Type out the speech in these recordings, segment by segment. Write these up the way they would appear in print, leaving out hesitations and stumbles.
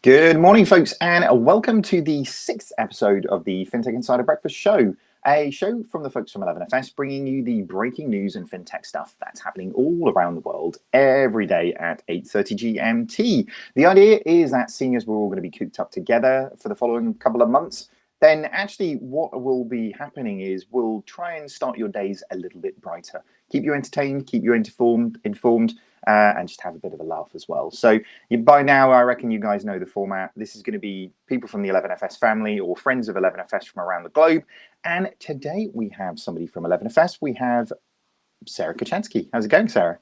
Good morning, folks, and welcome to the 6th episode of the Fintech Insider Breakfast Show, a show from the folks from 11FS, bringing you the breaking news and fintech stuff that's happening all around the world every day at 8:30 GMT. The idea is that seeing as we're all going to be cooped up together for the following couple of months, then actually what will be happening is we'll try and start your days a little bit brighter, keep you entertained, keep you informed, and just have a bit of a laugh as well. So by now, I reckon you guys know the format. This is going to be people from the 11FS family or friends of 11FS from around the globe. And today we have somebody from 11FS. We have Sarah Kocianski. How's it going, Sarah?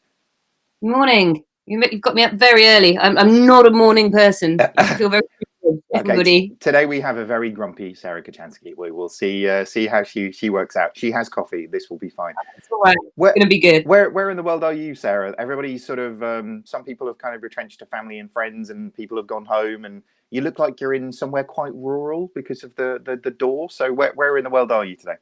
Morning. You've got me up very early. I'm not a morning person. You should feel very good, everybody. Okay, today we have a very grumpy Sarah Kocianski. We will see how she works out. She has coffee. This will be fine. It's all right. It's going to be good. Where in the world are you, Sarah? Everybody's sort of some people have kind of retrenched to family and friends, and people have gone home, and you look like you're in somewhere quite rural because of the door. So where in the world are you today?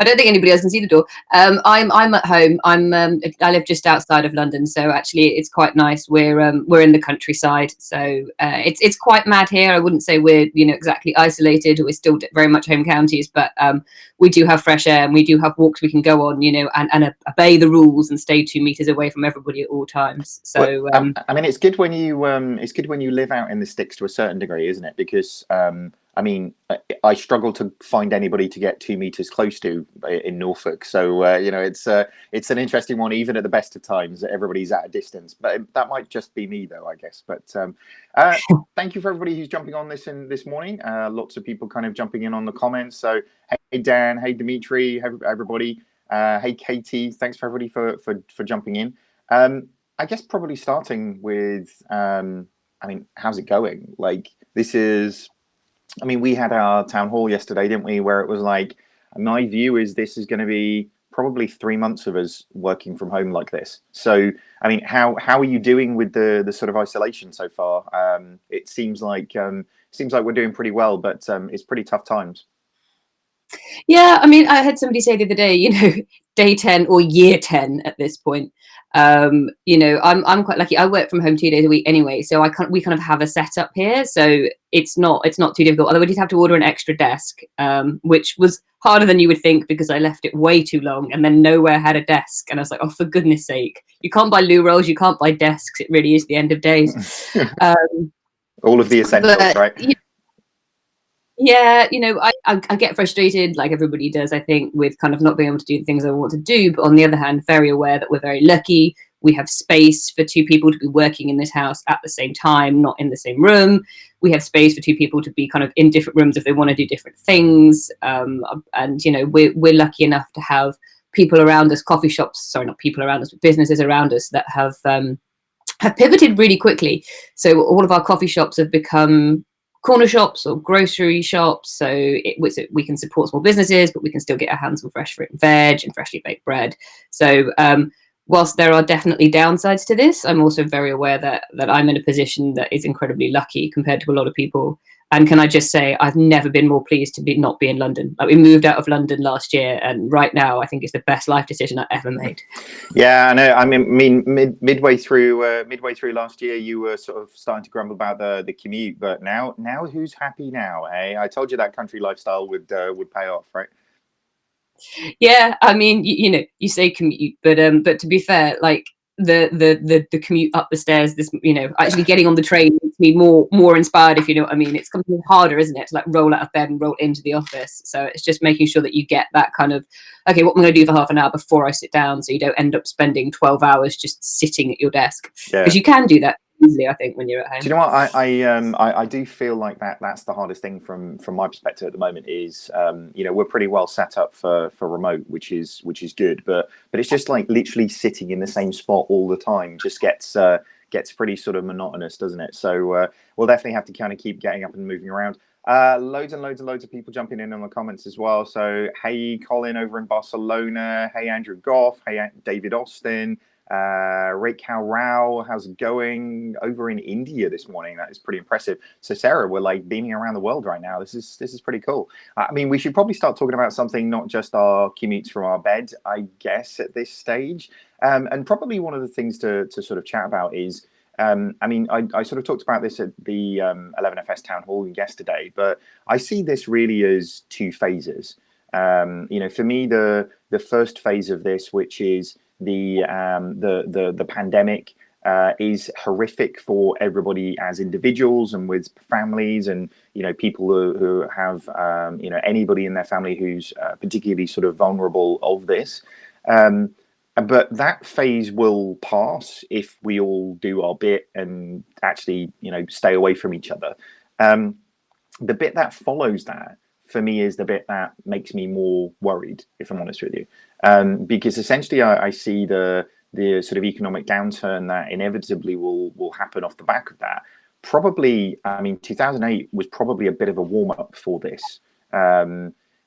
I don't think anybody else can see the door. I'm at home. I live just outside of London, so actually it's quite nice. We're in the countryside, so it's quite mad here. I wouldn't say we're exactly isolated. We're still very much home counties, but we do have fresh air and we do have walks we can go on, and obey the rules and stay 2 meters away from everybody at all times. So I mean, it's good when you live out in the sticks to a certain degree, isn't it? Because I mean, I struggle to find anybody to get 2 meters close to in Norfolk. So, it's an interesting one, even at the best of times, that everybody's at a distance. But that might just be me, though, I guess. But thank you for everybody who's jumping on this morning. Lots of people kind of jumping in on the comments. So, hey, Dan. Hey, Dimitri. Hey, everybody. Hey, Katie. Thanks for everybody for jumping in. I guess probably starting with, I mean, how's it going? Like, this is... I mean, we had our town hall yesterday, didn't we? Where it was like, my view is this is going to be probably 3 months of us working from home like this. So, I mean, how are you doing with the sort of isolation so far? It seems like we're doing pretty well, but it's pretty tough times. Yeah, I mean, I had somebody say the other day, day 10 or year 10 at this point. I'm quite lucky. I work from home 2 days a week anyway, so we kind of have a setup here, so it's not too difficult. Although we did have to order an extra desk, which was harder than you would think because I left it way too long and then nowhere had a desk, and I was like, oh, for goodness sake, you can't buy loo rolls, you can't buy desks. It really is the end of days. All of the essentials, right? Yeah, I get frustrated, like everybody does, I think, with kind of not being able to do the things I want to do. But on the other hand, very aware that we're very lucky. We have space for 2 people to be working in this house at the same time, not in the same room. We have space for 2 people to be kind of in different rooms if they want to do different things. And we're lucky enough to have people around us, not people around us, but businesses around us that have pivoted really quickly. So all of our coffee shops have become corner shops or grocery shops, so we can support small businesses, but we can still get our hands on fresh fruit and veg and freshly baked bread. So whilst there are definitely downsides to this, I'm also very aware that I'm in a position that is incredibly lucky compared to a lot of people. And can I just say, I've never been more pleased to not be in London. Like, we moved out of London last year, and right now I think it's the best life decision I ever made. Yeah, I know. I mean, midway through last year, you were sort of starting to grumble about the commute, but now who's happy now? Eh? I told you that country lifestyle would pay off, right? Yeah, I mean, you say commute, but to be fair, like the commute up the stairs, actually getting on the train makes me more inspired, if you know what I mean. It's something harder, isn't it, to like roll out of bed and roll into the office. So it's just making sure that you get that kind of, okay, what am I going to do for half an hour before I sit down, so you don't end up spending 12 hours just sitting at your desk, because you can do that easily, I think, when you're at home. Do you know what? I do feel like that's the hardest thing from my perspective at the moment is we're pretty well set up for remote, which is good, but it's just like literally sitting in the same spot all the time just gets pretty sort of monotonous, doesn't it? So we'll definitely have to kind of keep getting up and moving around. Loads and loads of people jumping in on the comments as well. So hey, Colin over in Barcelona. Hey, Andrew Goff. Hey, David Austin. Rick, how's it going over in India this morning? That is pretty impressive. So Sarah, we're like beaming around the world right now. This is pretty cool. I mean, we should probably start talking about something, not just our commutes from our bed, I guess, at this stage. And probably one of the things to sort of chat about is I mean, I sort of talked about this at the 11FS town hall yesterday, but I see this really as two phases. For me, the first phase of this, which is the pandemic, is horrific for everybody as individuals and with families, and people who have anybody in their family who's particularly sort of vulnerable of this. But that phase will pass if we all do our bit and actually stay away from each other. The bit that follows that, for me, is the bit that makes me more worried, if I'm honest with you, because essentially I see the sort of economic downturn that inevitably will happen off the back of that. Probably, I mean, 2008 was probably a bit of a warm up for this,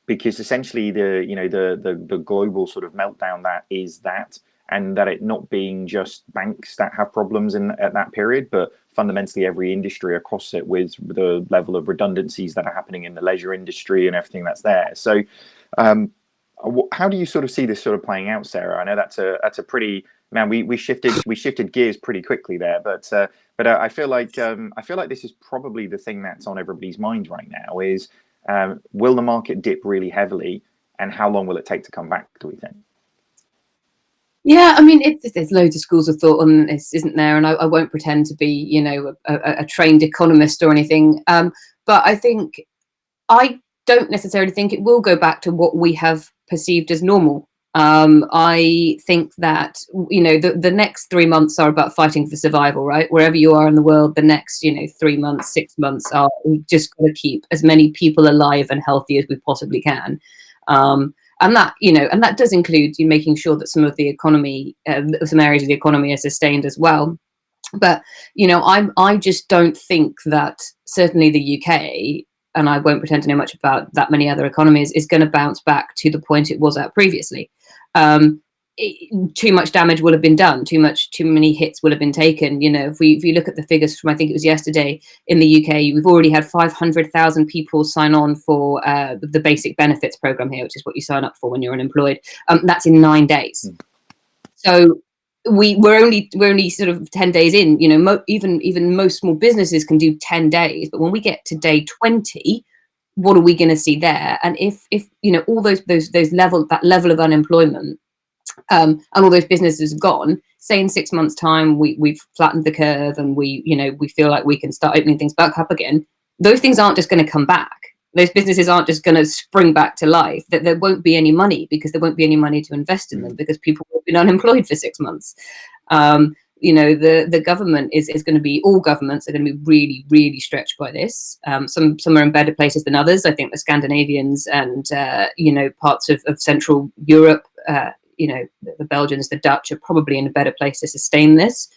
because essentially the global sort of meltdown that is that, and that it not being just banks that have problems at that period, but fundamentally every industry across it, with the level of redundancies that are happening in the leisure industry and everything that's there. So, how do you sort of see this sort of playing out, Sarah? I know that's a pretty, man. We shifted gears pretty quickly there, but I feel like this is probably the thing that's on everybody's mind right now. Is will the market dip really heavily, and how long will it take to come back, do we think? Yeah, I mean, there's loads of schools of thought on this, isn't there? And I won't pretend to be, a trained economist or anything. But I don't necessarily think it will go back to what we have perceived as normal. I think that, the next 3 months are about fighting for survival, right? Wherever you are in the world, the next, 3 months, 6 months are, we just got to keep as many people alive and healthy as we possibly can. And that does include making sure that some of the economy, some areas of the economy are sustained as well. But I just don't think that certainly the UK, and I won't pretend to know much about that many other economies, is going to bounce back to the point it was at previously. Too much damage will have been done. Too many hits will have been taken. If you look at the figures from, I think it was yesterday, in the UK, we've already had 500,000 people sign on for the basic benefits program here, which is what you sign up for when you're unemployed. That's in 9 days. So we're only sort of 10 days in. Even most small businesses can do 10 days, but when we get to day 20, what are we going to see there? And if all that level of unemployment, and all those businesses gone, say in 6 months' time we've flattened the curve and we feel like we can start opening things back up again, those things aren't just going to come back. Those businesses aren't just going to spring back to life. That there won't be any money, because there won't be any money to invest in them, because people have been unemployed for 6 months. The government is going to be, all governments are going to be really, really stretched by this. Some are in better places than others. I think the Scandinavians and parts of Central Europe, the Belgians, the Dutch, are probably in a better place to sustain this.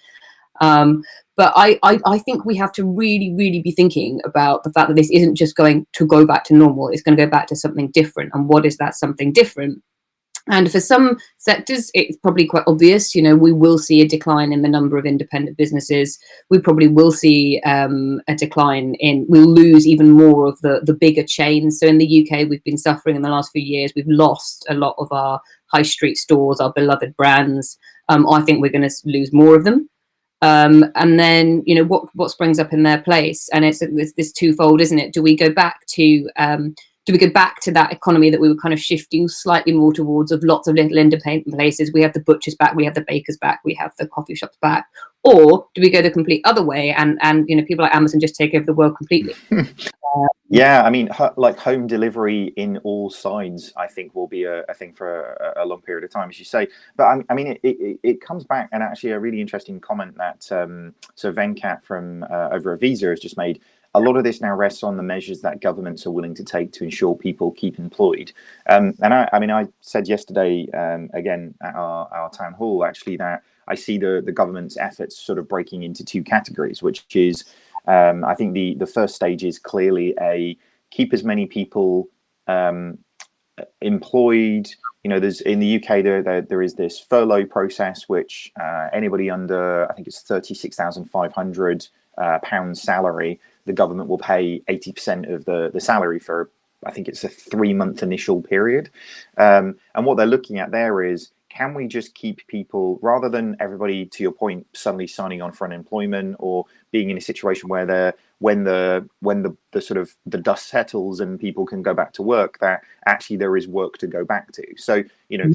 But I think we have to really, really be thinking about the fact that this isn't just going to go back to normal. It's going to go back to something different. And what is that something different? And for some sectors, it's probably quite obvious. We will see a decline in the number of independent businesses. We probably will see a decline we'll lose even more of the bigger chains. So in the UK, we've been suffering in the last few years. We've lost a lot of our high street stores, our beloved brands. I think we're going to lose more of them. And then, what springs up in their place? And it's this twofold, isn't it? Do we go back to that economy that we were kind of shifting slightly more towards, of lots of little independent places? We have the butchers back, we have the bakers back, we have the coffee shops back. Or do we go the complete other way and people like Amazon just take over the world completely? Yeah, I mean, like home delivery in all sides, I think will be a thing for a long period of time, as you say. But I mean, it comes back, and actually a really interesting comment that so Venkat from over at Visa has just made. A lot of this now rests on the measures that governments are willing to take to ensure people keep employed. And I said yesterday, again at our town hall, actually, that I see the government's efforts sort of breaking into two categories, which is, I think the first stage is clearly keep as many people employed. There's in the UK there is this furlough process, which anybody under, I think it's £36,500 salary, the government will pay 80% of the salary for, I think it's a 3-month initial period. And what they're looking at there is, can we just keep people, rather than everybody, to your point, suddenly signing on for unemployment or being in a situation where they're when the sort of the dust settles and people can go back to work, that actually there is work to go back to. So,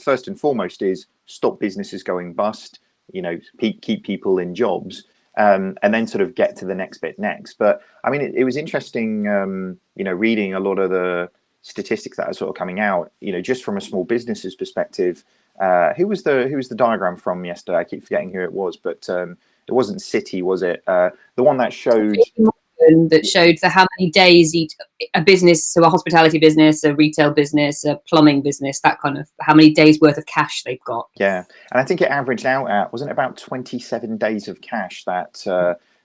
first and foremost is stop businesses going bust, keep people in jobs, and then sort of get to the next bit next. But I mean, it was interesting, reading a lot of the statistics that are sort of coming out, just from a small business's perspective. Who was the diagram from yesterday? I keep forgetting who it was, but it wasn't City, was it? The one that showed for how many days a business, so a hospitality business, a retail business, a plumbing business, that kind of, how many days worth of cash they've got. Yeah, and I think it averaged out at, wasn't it about 27 days of cash that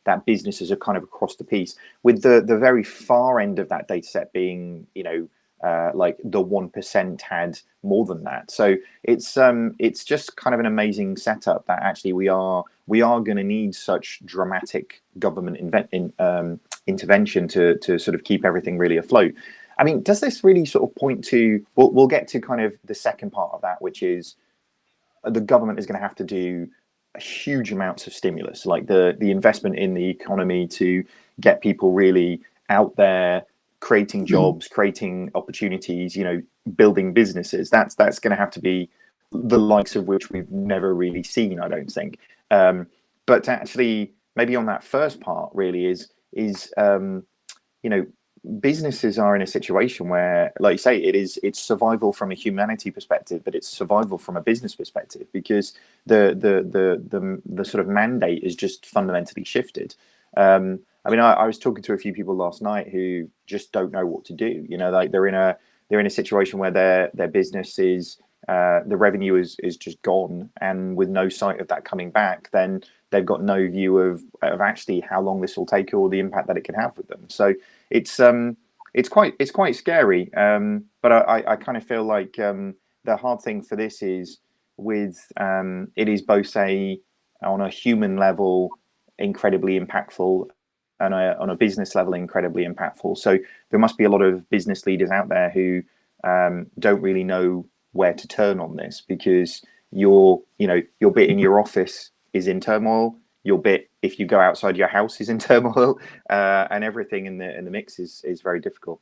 that businesses are kind of across the piece, with the very far end of that data set being, like the 1% had more than that. So it's just kind of an amazing setup that actually we are going to need such dramatic government intervention to sort of keep everything really afloat. I mean, does this really sort of point to? We'll get to kind of the second part of that, which is the government is going to have to do huge amounts of stimulus, like the investment in the economy to get people really out there, creating jobs, creating opportunities, building businesses. That's going to have to be the likes of which we've never really seen, I don't think. But actually, maybe on that first part, really is businesses are in a situation where, like you say, it's survival from a humanity perspective, but it's survival from a business perspective, because the sort of mandate is just fundamentally shifted. I mean, I was talking to a few people last night who just don't know what to do. Like they're in a situation where their business is the revenue is just gone, and with no sight of that coming back, then they've got no view of actually how long this will take or the impact that it can have with them. So it's quite scary. But I kind of feel like the hard thing for this is it is both on a human level incredibly impactful, and on a business level incredibly impactful. So there must be a lot of business leaders out there who don't really know where to turn on this, because your bit in your office is in turmoil, your bit if you go outside your house is in turmoil, and everything in the mix is very difficult.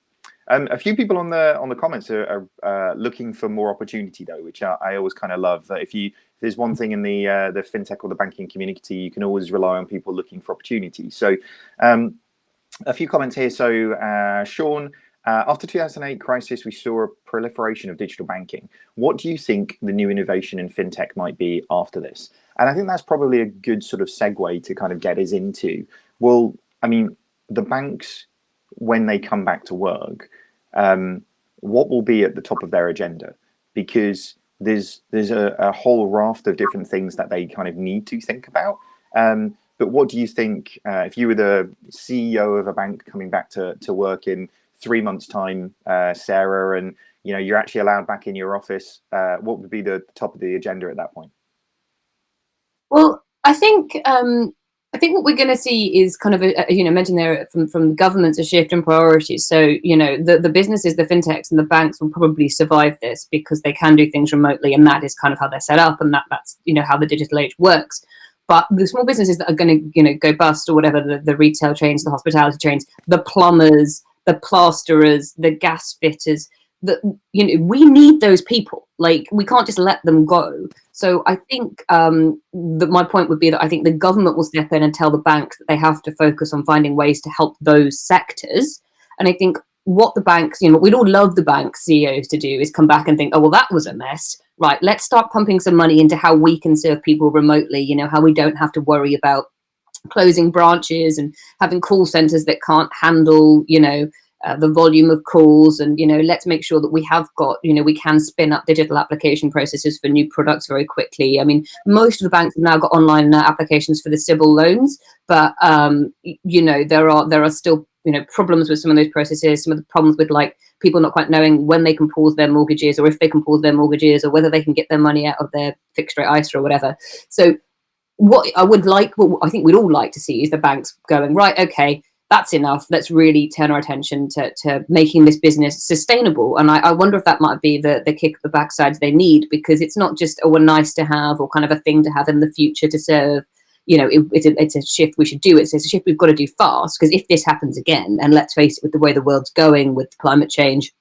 A few people on the comments are looking for more opportunity, though, which I always kind of love. If there's one thing in the fintech or the banking community, you can always rely on people looking for opportunity. So a few comments here. So Sean, after 2008 crisis, we saw a proliferation of digital banking. What do you think the new innovation in fintech might be after this? And I think that's probably a good sort of segue to kind of get us into, well, I mean, the banks, when they come back to work, what will be at the top of their agenda? Because there's a whole raft of different things that they kind of need to think about. But what do you think, if you were the CEO of a bank coming back to work in 3 months' time, Sarah, and you're actually allowed back in your office, what would be the top of the agenda at that point? Well, I think what we're going to see is kind of mentioned there from the government's a shift in priorities. So the businesses, the fintechs, and the banks will probably survive this because they can do things remotely, and that is kind of how they're set up, and that's how the digital age works. But the small businesses that are going to go bust, or whatever, the retail chains, the hospitality chains, the plumbers, the plasterers, the gas fitters, we need those people. Like, we can't just let them go. So I think my point would be that I think the government will step in and tell the banks that they have to focus on finding ways to help those sectors. And I think what the banks, we'd all love the bank CEOs to do is come back and think, oh, well, that was a mess. Right, let's start pumping some money into how we can serve people remotely, how we don't have to worry about closing branches and having call centers that can't handle, the volume of calls. And, let's make sure that we have got, we can spin up digital application processes for new products very quickly. I mean, most of the banks have now got online applications for the civil loans, but, there are still, problems with some of those processes, some of the problems with like people not quite knowing when they can pause their mortgages, or if they can pause their mortgages, or whether they can get their money out of their fixed rate ISA or whatever. So what I think we'd all like to see is the banks going, right, okay, that's enough. Let's really turn our attention to making this business sustainable. And I wonder if that might be the kick of the backside they need, because it's not just a nice to have or kind of a thing to have in the future to serve. It's a shift we should do. It's a shift we've got to do fast, because if this happens again, and let's face it, with the way the world's going with climate change,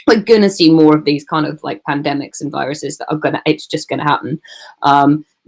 we're going to see more of these kind of like pandemics and viruses that it's just going to happen.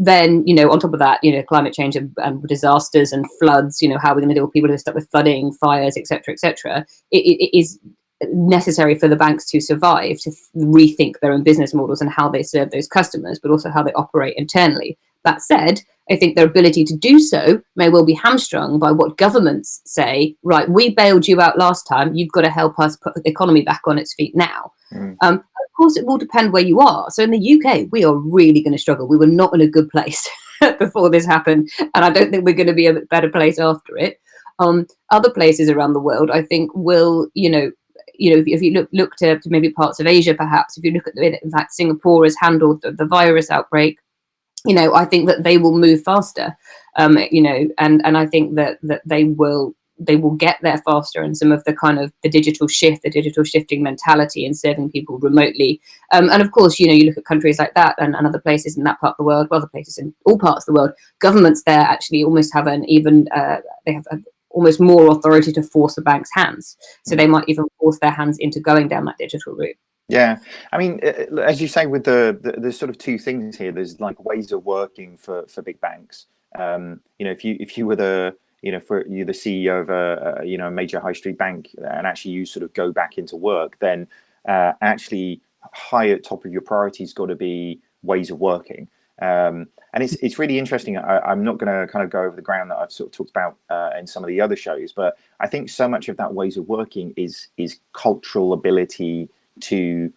Then, on top of that, climate change and disasters and floods, how we're going to deal with people who are stuck with flooding, fires, etc., etc. It is necessary for the banks to survive, to rethink their own business models and how they serve those customers, but also how they operate internally. That said, I think their ability to do so may well be hamstrung by what governments say. Right, we bailed you out last time. You've got to help us put the economy back on its feet now. Of course, it will depend where you are. So in the UK, we are really going to struggle. We were not in a good place before this happened, and I don't think we're going to be a better place after it. Other places around the world, I think, will, if you look to maybe parts of Asia, perhaps, if you look at in fact, Singapore has handled the virus outbreak. I think that they will move faster, and I think that they will get there faster, and some of the kind of the digital shifting mentality and serving people remotely. And of course, you look at countries like that and other places in that part of the world, other places in all parts of the world, governments there actually almost have they have almost more authority to force the bank's hands. So they might even force their hands into going down that digital route. Yeah, I mean, as you say, with there's sort of two things here. There's like ways of working for big banks. If you were the CEO of a major high street bank, and actually you sort of go back into work, then actually high at top of your priorities got to be ways of working. And it's really interesting. I'm not going to kind of go over the ground that I've sort of talked about in some of the other shows, but I think so much of that ways of working is cultural ability to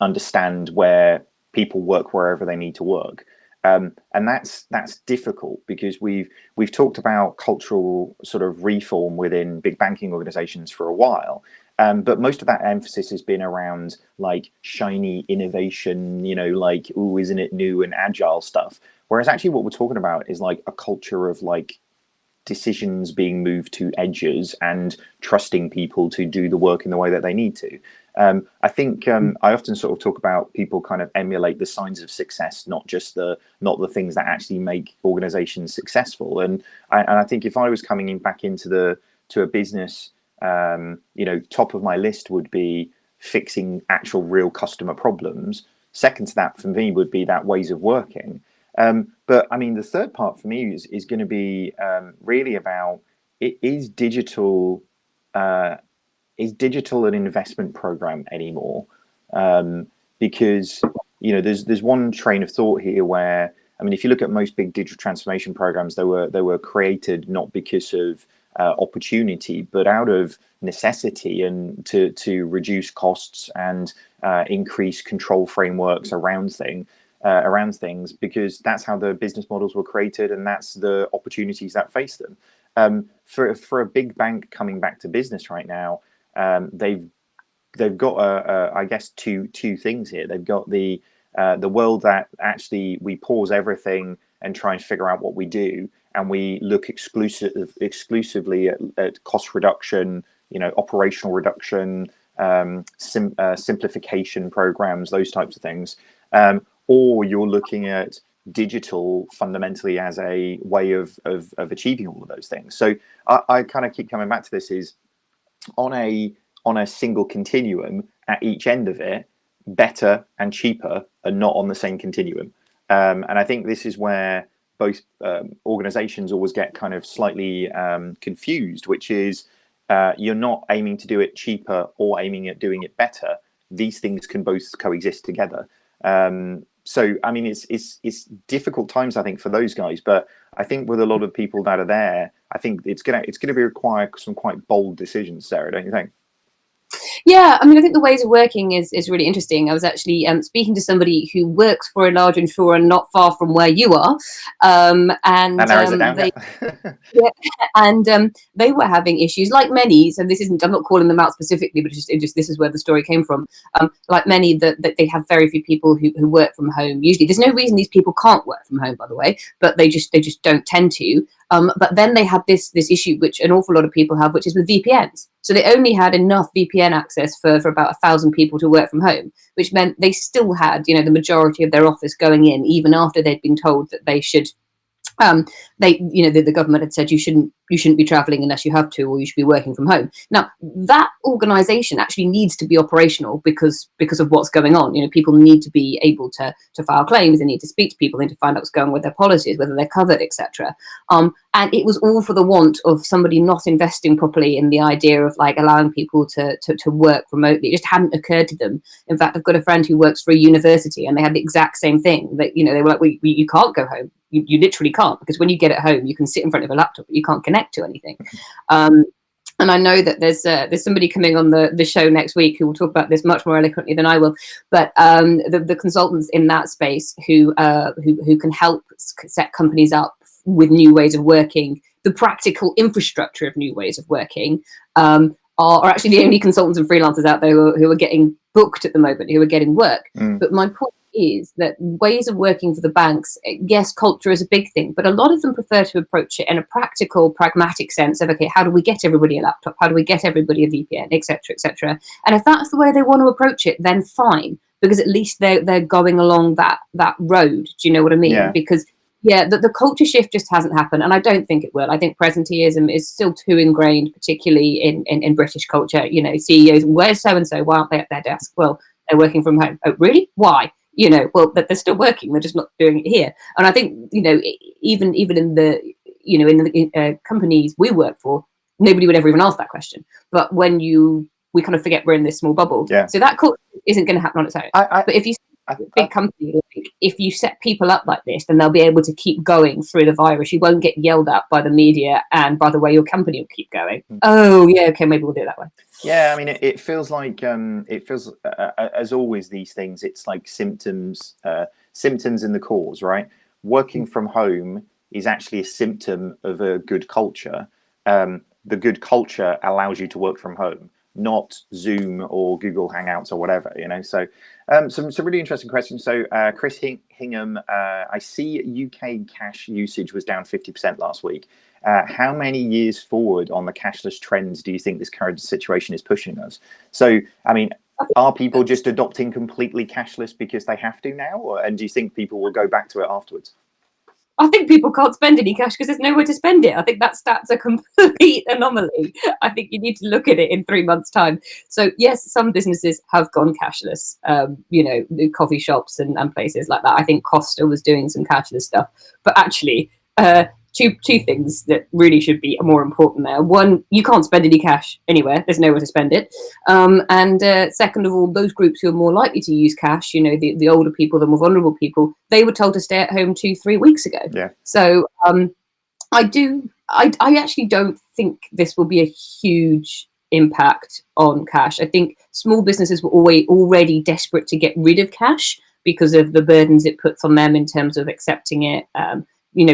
understand where people work wherever they need to work, and that's difficult, because we've talked about cultural sort of reform within big banking organizations for a while, but most of that emphasis has been around like shiny innovation, like, ooh, isn't it new and agile stuff, whereas actually what we're talking about is like a culture of like decisions being moved to edges and trusting people to do the work in the way that they need to. I think I often sort of talk about people kind of emulate the signs of success, not the things that actually make organizations successful. And I think if I was coming back into a business, top of my list would be fixing actual real customer problems. Second to that for me would be that ways of working. But I mean, the third part for me is going to be really about is digital an investment program anymore? Because there's one train of thought here where, I mean, if you look at most big digital transformation programs, they were created not because of opportunity, but out of necessity, and to reduce costs and increase control frameworks around things, because that's how the business models were created, and that's the opportunities that face them. For a big bank coming back to business right now, they've got I guess two things here. They've got the world that actually we pause everything and try and figure out what we do, and we look exclusively at cost reduction, operational reduction, simplification programs, those types of things, or you're looking at digital fundamentally as a way of achieving all of those things. So I kind of keep coming back to this, is on a single continuum at each end of it, better and cheaper are not on the same continuum. And I think this is where both organizations always get kind of slightly confused, which is you're not aiming to do it cheaper or aiming at doing it better. These things can both coexist together. So I mean, it's difficult times, I think, for those guys, but I think with a lot of people that are there, I think it's gonna be require some quite bold decisions, Sarah, don't you think? Yeah, I mean, I think the ways of working is really interesting. I was actually speaking to somebody who works for a large insurer not far from where you are, and narrows it down. they were having issues, like many. So this isn't, I'm not calling them out specifically, but just this is where the story came from. Like many, that they have very few people who work from home. Usually, there's no reason these people can't work from home, by the way, but they just don't tend to. But then they had this issue, which an awful lot of people have, which is with VPNs. So they only had enough VPN access for about 1,000 people to work from home, which meant they still had, the majority of their office going in, even after they'd been told that they should. The government had said you shouldn't be traveling unless you have to, or you should be working from home. Now that organization actually needs to be operational because of what's going on. People need to be able to file claims. They need to speak to people. They need to find out what's going on with their policies, whether they're covered, etc. And it was all for the want of somebody not investing properly in the idea of like allowing people to work remotely. It just hadn't occurred to them. In fact, I've got a friend who works for a university, and they had the exact same thing. That they were like, well, you can't go home. You literally can't, because when you get at home, you can sit in front of a laptop, but you can't connect to anything. And I know that there's somebody coming on the show next week who will talk about this much more eloquently than I will. But the consultants in that space who can help set companies up with new ways of working, the practical infrastructure of new ways of working, are actually the only consultants and freelancers out there who are getting booked at the moment, who are getting work. But my point is that ways of working for the banks, yes, culture is a big thing, but a lot of them prefer to approach it in a practical, pragmatic sense of, okay, how do we get everybody a laptop? How do we get everybody a VPN, etc., etc.? And if that's the way they want to approach it, then fine, because at least they're going along that road. Do you know what I mean? Yeah. Because the culture shift just hasn't happened, and I don't think it will. I think presenteeism is still too ingrained, particularly in British culture. CEOs, where's so and so? Why aren't they at their desk? Well, they're working from home. Oh, really? Why? Well, that they're still working, they're just not doing it here. And I think, even in the, in the companies we work for, nobody would ever even ask that question. But when we kind of forget we're in this small bubble. Yeah. So that culture isn't going to happen on its own. But if you big company, if you set people up like this, then they'll be able to keep going through the virus. You won't get yelled at by the media, and by the way, your company will keep going. Oh yeah, okay, maybe we'll do it that way. Yeah, I mean, it feels like as always, these things, it's like symptoms in the cause, right? Working from home is actually a symptom of a good culture. The good culture allows you to work from home, not Zoom or Google Hangouts or whatever, So some really interesting questions. So Chris Hingham, I see UK cash usage was down 50% last week. How many years forward on the cashless trends do you think this current situation is pushing us? So, I mean, are people just adopting completely cashless because they have to now? And do you think people will go back to it afterwards? I think people can't spend any cash because there's nowhere to spend it. I think that stat's a complete anomaly. I think you need to look at it in 3 months' time. So yes, some businesses have gone cashless, the coffee shops and places like that. I think Costa was doing some cashless stuff. But actually, two things that really should be more important there. One, you can't spend any cash anywhere. There's nowhere to spend it. And second of all, those groups who are more likely to use cash, the older people, the more vulnerable people, they were told to stay at home 2-3 weeks ago. Yeah. So I actually don't think this will be a huge impact on cash. I think small businesses were already desperate to get rid of cash because of the burdens it puts on them in terms of accepting it,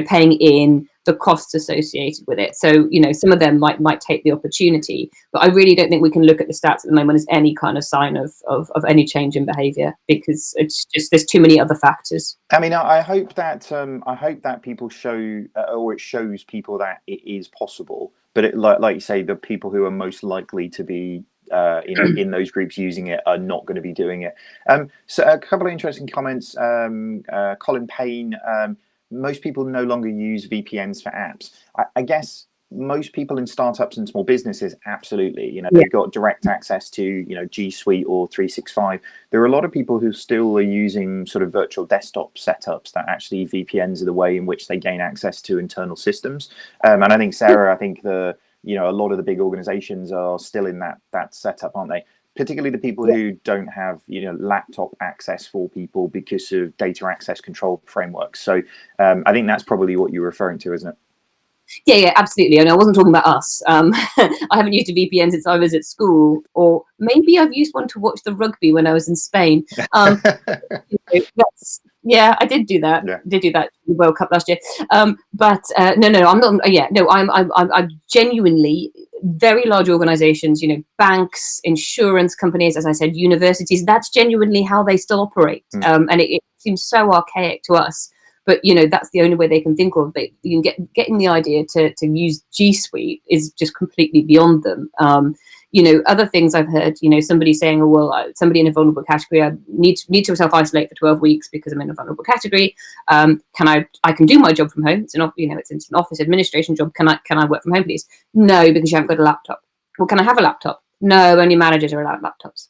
paying in, the costs associated with it. So, some of them might take the opportunity, but I really don't think we can look at the stats at the moment as any kind of sign of any change in behaviour, because it's just, there's too many other factors. I mean, I hope that people show, or it shows people that it is possible, but like you say, the people who are most likely to be in those groups using it are not going to be doing it. So a couple of interesting comments. Colin Payne, most people no longer use VPNs for apps. I guess most people in startups and small businesses, absolutely. They've got direct access to, G Suite or 365. There are a lot of people who still are using sort of virtual desktop setups that actually VPNs are the way in which they gain access to internal systems. And I think, Sarah, a lot of the big organizations are still in that setup, aren't they? Particularly the people who don't have, laptop access for people because of data access control frameworks. So I think that's probably what you're referring to, isn't it? Yeah, absolutely. And I wasn't talking about us. I haven't used a VPN since I was at school, or maybe I've used one to watch the rugby when I was in Spain. Yeah, I did do that. Yeah. Did do that in the World Cup last year. But no, I'm not. Yeah, no, I'm genuinely very large organizations, banks, insurance companies, as I said, universities. That's genuinely how they still operate. And it seems so archaic to us. but that's the only way they can think of it. You can getting the idea to use G Suite is just completely beyond them. Other things I've heard, somebody saying, oh, well, somebody in a vulnerable category, I need to self-isolate for 12 weeks because I'm in a vulnerable category. I can do my job from home. It's an office administration job. Can I work from home, please? No, because you haven't got a laptop. Well, can I have a laptop? No, only managers are allowed laptops.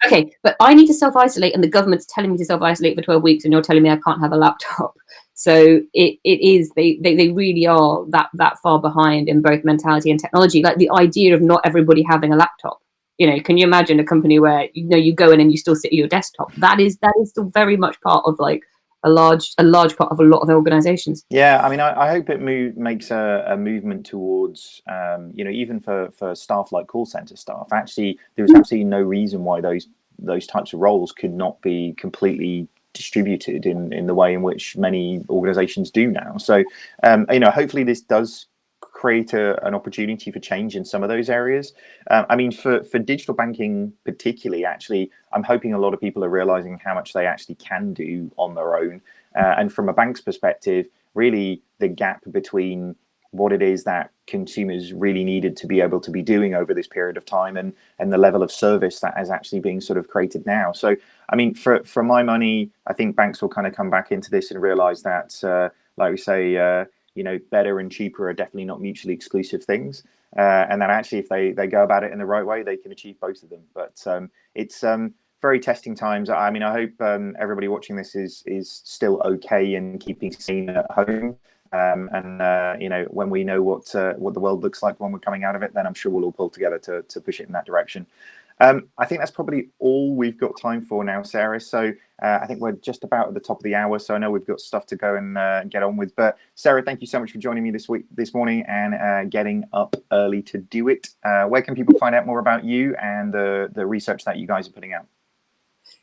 Okay, but I need to self-isolate, and the government's telling me to self-isolate for 12 weeks, and you're telling me I can't have a laptop. So it is, they really are that far behind in both mentality and technology. Like the idea of not everybody having a laptop. Can you imagine a company where you go in and you still sit at your desktop? That is still very much part of like a large part of a lot of organizations. Yeah, I mean, I hope it makes a movement towards, even for staff like call center staff. Actually, there's absolutely no reason why those types of roles could not be completely distributed in the way in which many organizations do now. So, hopefully this does create an opportunity for change in some of those areas. I mean, for digital banking particularly, actually, I'm hoping a lot of people are realizing how much they actually can do on their own. And from a bank's perspective, really the gap between what it is that consumers really needed to be able to be doing over this period of time and the level of service that is actually being sort of created now. So, I mean, for my money, I think banks will kind of come back into this and realize that, like we say, better and cheaper are definitely not mutually exclusive things. And that actually, if they go about it in the right way, they can achieve both of them. But it's very testing times. I mean, I hope everybody watching this is still okay and keeping sane at home. When we know what the world looks like when we're coming out of it, then I'm sure we'll all pull together to push it in that direction. I think that's probably all we've got time for now, Sarah. So I think we're just about at the top of the hour. So I know we've got stuff to go and get on with. But Sarah, thank you so much for joining me this morning and getting up early to do it. Where can people find out more about you and the research that you guys are putting out?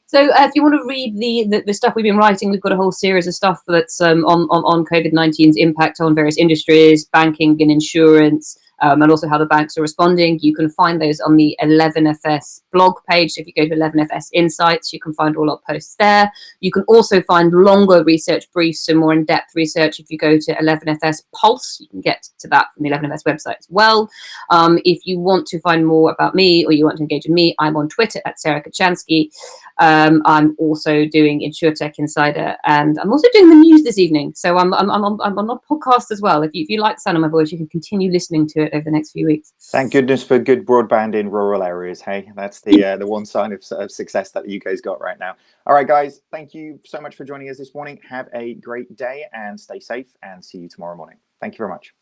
So if you want to read the stuff we've been writing, we've got a whole series of stuff that's on COVID-19's impact on various industries, banking and insurance, and also how the banks are responding. You can find those on the 11FS blog page. So if you go to 11FS Insights, you can find all our posts there. You can also find longer research briefs and more in-depth research if you go to 11FS Pulse. You can get to that from the 11FS website as well. If you want to find more about me or you want to engage with me, I'm on Twitter at Sarah Kocianski. I'm also doing InsurTech Insider, and I'm also doing the news this evening. So I'm on a podcast as well. If you like the sound of my voice, you can continue listening to it over the next few weeks. Thank goodness for good broadband in rural areas. Hey, that's the one sign of success that the UK's got right now. All right, guys, thank you so much for joining us this morning. Have a great day and stay safe, and see you tomorrow morning. Thank you very much.